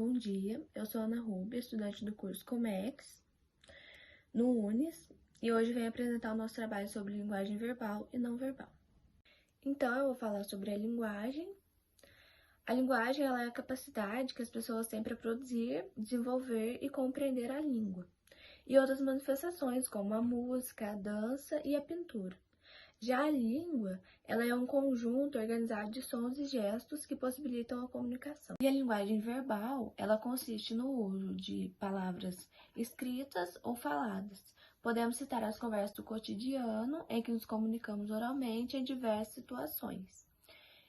bom dia. Eu sou Ana Rubia, estudante do curso Comex, no UNES, e hoje venho apresentar o nosso trabalho sobre linguagem verbal e não verbal. Então, eu vou falar sobre a linguagem. A linguagem ela é a capacidade que as pessoas têm para produzir, desenvolver e compreender a língua, e outras manifestações, como a música, a dança e a pintura. Já a língua, ela é um conjunto organizado de sons e gestos que possibilitam a comunicação. E a linguagem verbal, ela consiste no uso de palavras escritas ou faladas. Podemos citar as conversas do cotidiano, em que nos comunicamos oralmente em diversas situações.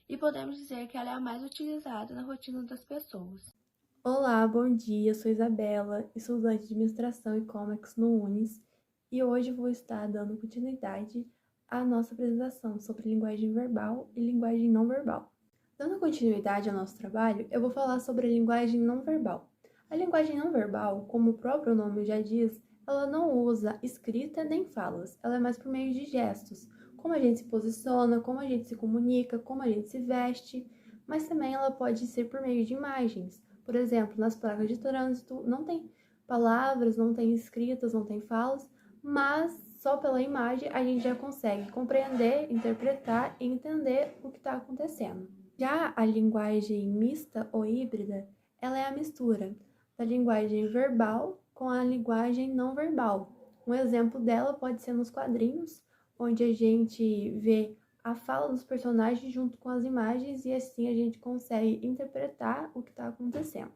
E podemos dizer que ela é a mais utilizada na rotina das pessoas. Olá, bom dia, eu sou Isabela, estudante de Administração e Comex no UNES, e hoje vou estar dando continuidade à nossa apresentação sobre linguagem verbal e linguagem não verbal. Dando continuidade ao nosso trabalho, eu vou falar sobre a linguagem não verbal. A linguagem não verbal, como o próprio nome já diz, ela não usa escrita nem falas, ela é mais por meio de gestos, como a gente se posiciona, como a gente se comunica, como a gente se veste, mas também ela pode ser por meio de imagens. Por exemplo, nas placas de trânsito não tem palavras, não tem escritas, não tem falas, mas só pela imagem a gente já consegue compreender, interpretar e entender o que está acontecendo. Já a linguagem mista ou híbrida, ela é a mistura da linguagem verbal com a linguagem não verbal. Um exemplo dela pode ser nos quadrinhos, onde a gente vê a fala dos personagens junto com as imagens e assim a gente consegue interpretar o que está acontecendo.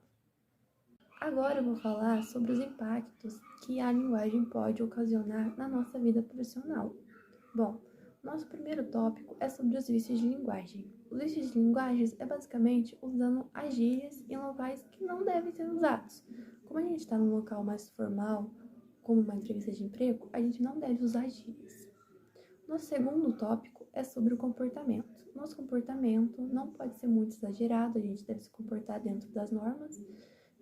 Agora eu vou falar sobre os impactos que a linguagem pode ocasionar na nossa vida profissional. Bom, nosso primeiro tópico é sobre os vícios de linguagem. Os vícios de linguagens é basicamente usando as gírias em locais que não devem ser usados. Como a gente está num local mais formal, como uma entrevista de emprego, a gente não deve usar gírias. Nosso segundo tópico é sobre o comportamento. Nosso comportamento não pode ser muito exagerado, a gente deve se comportar dentro das normas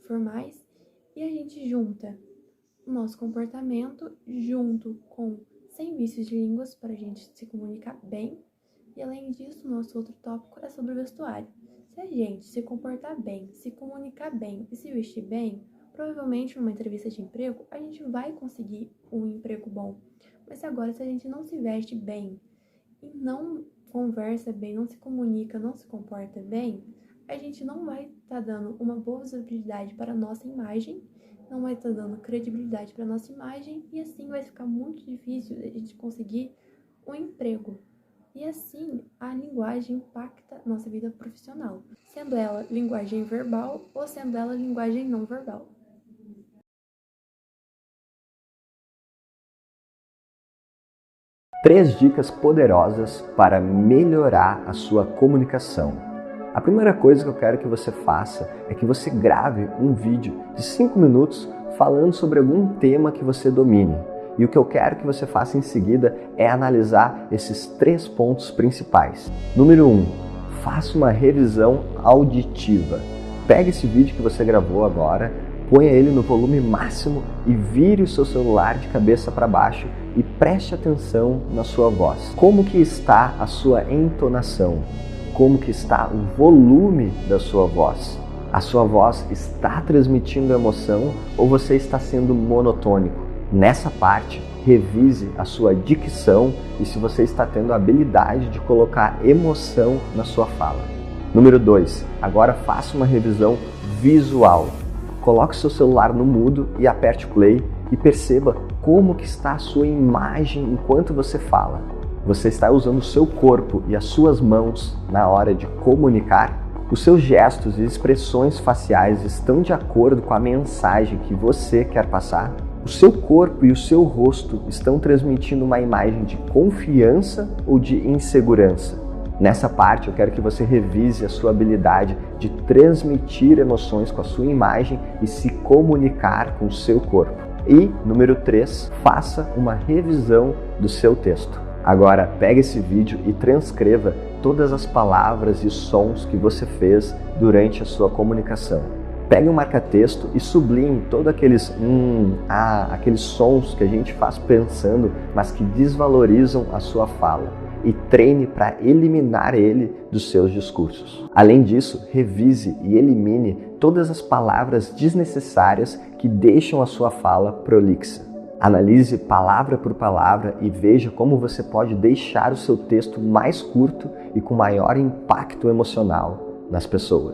formais e a gente junta o nosso comportamento junto com sem vícios de línguas para a gente se comunicar bem. E além disso, nosso outro tópico é sobre o vestuário. Se a gente se comportar bem, se comunicar bem e se vestir bem, provavelmente numa entrevista de emprego a gente vai conseguir um emprego bom. Mas agora, se a gente não se veste bem e não conversa bem, não se comunica, não se comporta bem, a gente não vai estar dando uma boa visibilidade para a nossa imagem, não vai estar dando credibilidade para a nossa imagem e assim vai ficar muito difícil a gente conseguir um emprego. E assim, a linguagem impacta a nossa vida profissional, sendo ela linguagem verbal ou sendo ela linguagem não verbal. Três dicas poderosas para melhorar a sua comunicação. A primeira coisa que eu quero que você faça é que você grave um vídeo de 5 minutos falando sobre algum tema que você domine. E o que eu quero que você faça em seguida é analisar esses 3 pontos principais. Número 1, faça uma revisão auditiva. Pegue esse vídeo que você gravou agora, ponha ele no volume máximo e vire o seu celular de cabeça para baixo e preste atenção na sua voz. Como que está a sua entonação? Como que está o volume da sua voz? A sua voz está transmitindo emoção ou você está sendo monotônico? Nessa parte, revise a sua dicção e se você está tendo a habilidade de colocar emoção na sua fala. Número 2, agora faça uma revisão visual. Coloque seu celular no mudo e aperte play e perceba como que está a sua imagem enquanto você fala. Você está usando o seu corpo e as suas mãos na hora de comunicar? Os seus gestos e expressões faciais estão de acordo com a mensagem que você quer passar? O seu corpo e o seu rosto estão transmitindo uma imagem de confiança ou de insegurança? Nessa parte eu quero que você revise a sua habilidade de transmitir emoções com a sua imagem e se comunicar com o seu corpo. E, número 3, faça uma revisão do seu texto. Agora, pegue esse vídeo e transcreva todas as palavras e sons que você fez durante a sua comunicação. Pegue um marca-texto e sublinhe todos aqueles aqueles sons que a gente faz pensando, mas que desvalorizam a sua fala. E treine para eliminar ele dos seus discursos. Além disso, revise e elimine todas as palavras desnecessárias que deixam a sua fala prolixa. Analise palavra por palavra e veja como você pode deixar o seu texto mais curto e com maior impacto emocional nas pessoas.